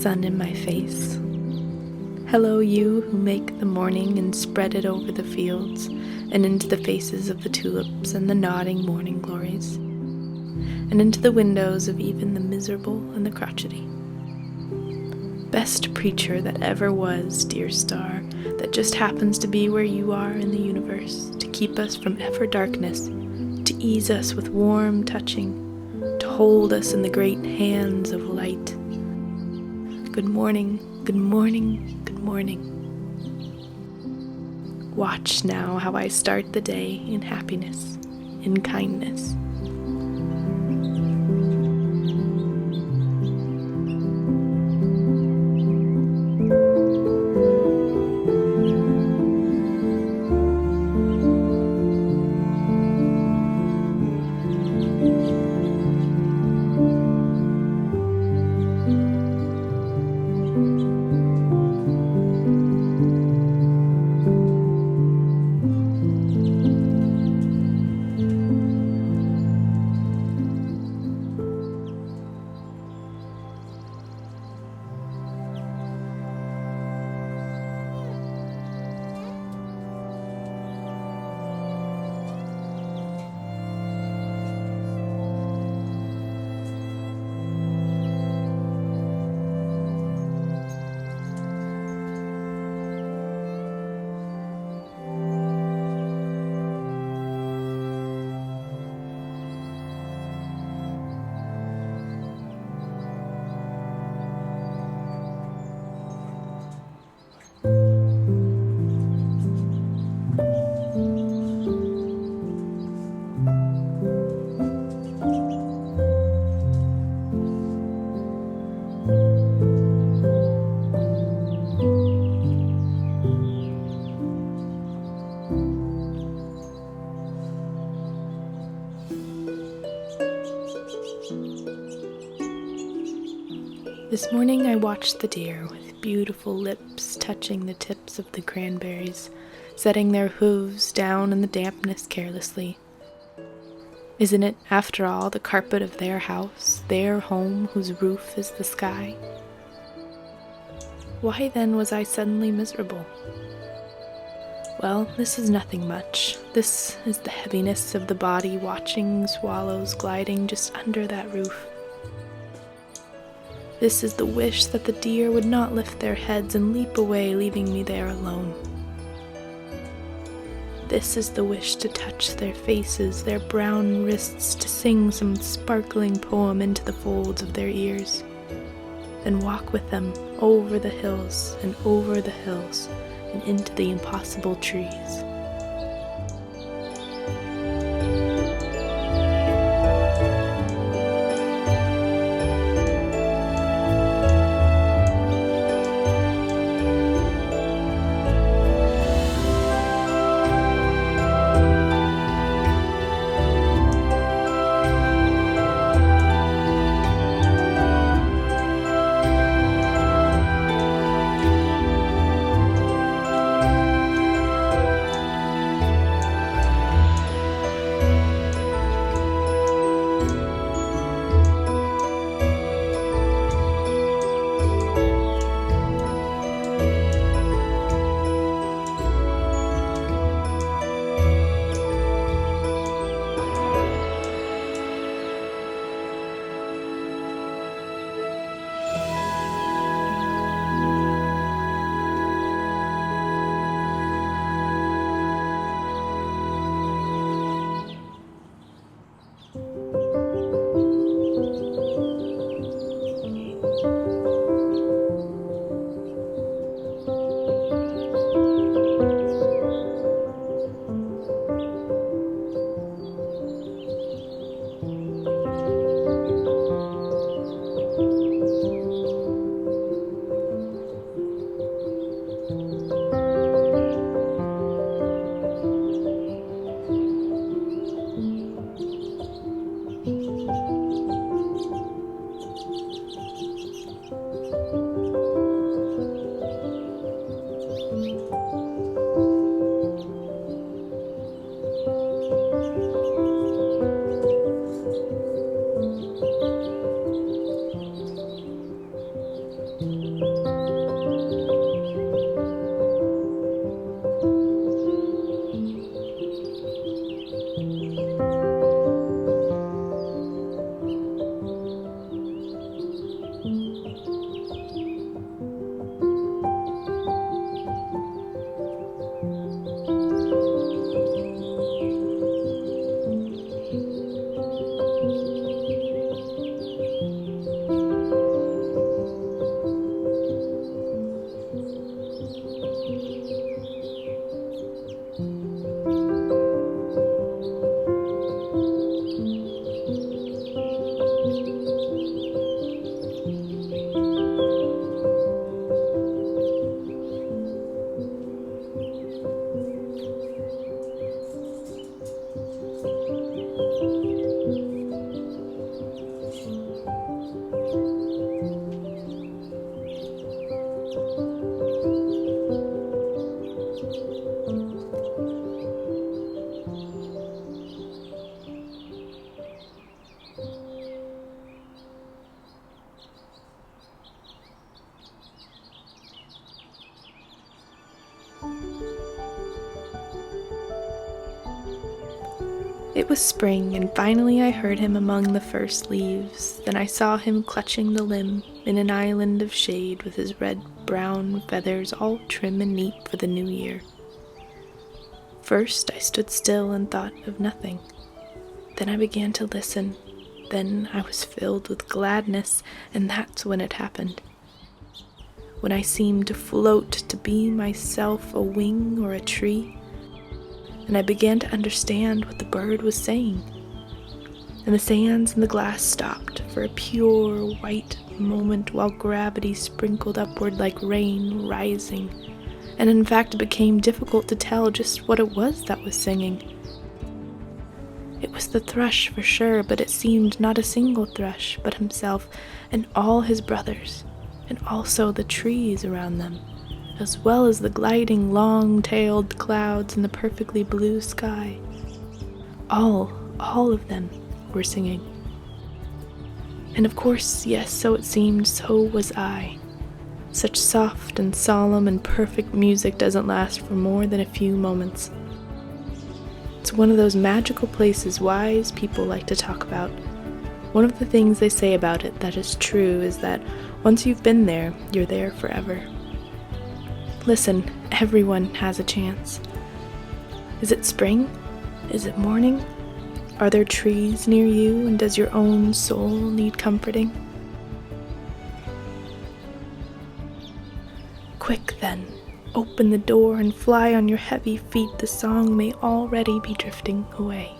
sun in my face. Hello, you who make the morning and spread it over the fields and into the faces of the tulips and the nodding morning glories, and into the windows of even the miserable and the crotchety. Best preacher that ever was, dear star, that just happens to be where you are in the universe, to keep us from ever darkness, to ease us with warm touching, to hold us in the great hands of light. Good morning, good morning, good morning. Watch now how I start the day in happiness, in kindness. This morning I watched the deer with beautiful lips touching the tips of the cranberries, setting their hooves down in the dampness carelessly. Isn't it, after all, the carpet of their house, their home, whose roof is the sky? Why then was I suddenly miserable? Well, this is nothing much. This is the heaviness of the body watching swallows gliding just under that roof. This is the wish that the deer would not lift their heads and leap away, leaving me there alone. This is the wish to touch their faces, their brown wrists, to sing some sparkling poem into the folds of their ears, then walk with them over the hills and over the hills and into the impossible trees. It was spring, and finally I heard him among the first leaves. Then I saw him clutching the limb in an island of shade with his red-brown feathers all trim and neat for the new year. First I stood still and thought of nothing. Then I began to listen. Then I was filled with gladness, and that's when it happened. When I seemed to float, to be myself a wing or a tree, and I began to understand what the bird was saying. And the sands in the glass stopped for a pure white moment while gravity sprinkled upward like rain rising, and in fact it became difficult to tell just what it was that was singing. It was the thrush for sure, but it seemed not a single thrush, but himself and all his brothers, and also the trees around them, as well as the gliding long-tailed clouds in the perfectly blue sky. All of them were singing. And of course, yes, so it seemed, so was I. Such soft and solemn and perfect music doesn't last for more than a few moments. It's one of those magical places wise people like to talk about. One of the things they say about it that is true is that once you've been there, you're there forever. Listen, everyone has a chance. Is it spring? Is it morning? Are there trees near you, and does your own soul need comforting? Quick then, open the door and fly on your heavy feet. The song may already be drifting away.